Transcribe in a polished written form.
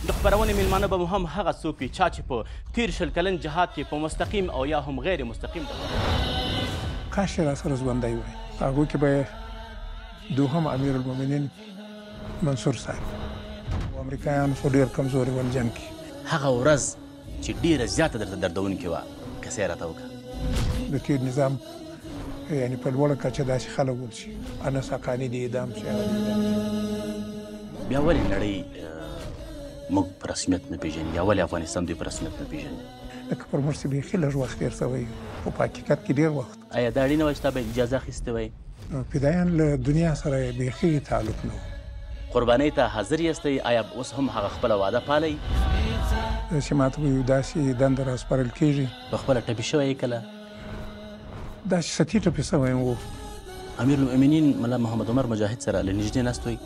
د خپرونې میلمانه به مو هم هغه څوک وي چا چې په تیر شل کلن جهاد کې په مستقیم او یا هم غیر مستقیم کاش را سره ژوندی وای هغو کې به دوهم امیر المؤمنین منصور صاحب امریکایانو خو ډېر کمزوري ول جنګ کې هغه ورځ چې ډېره زیاته درته دردونکې وه کیسه یې راته وکړه د تیر نظام یعنې په لوړه کچه داسې خلک ول شي انس حقاني دې اعدام شي بیا ولې نړۍ موږ په رسمیت نه پېژني یا ولې افغانستان دوی په رسمیت نه پېژني لکه پر موږ چې بیخي لږ وخت تېر شوی خو په حقیقت کې ډېر وخت آیا دا اړینه وه چې تا به اجازه اخیستې وای فدایان له دنیا سره یې بیخي تعلق نه و قربانۍ ته حاضر یاستئ آیا اوس هم هغه خپله وعده پالئ چې ماته به یو داسې دنده راسپارل کېږي په خپله ټپي شوی کله داسې سطحي ټپي شوی و امیر المؤمنین ملا محمد عمر مجاهد سره له نږدې ناست وئ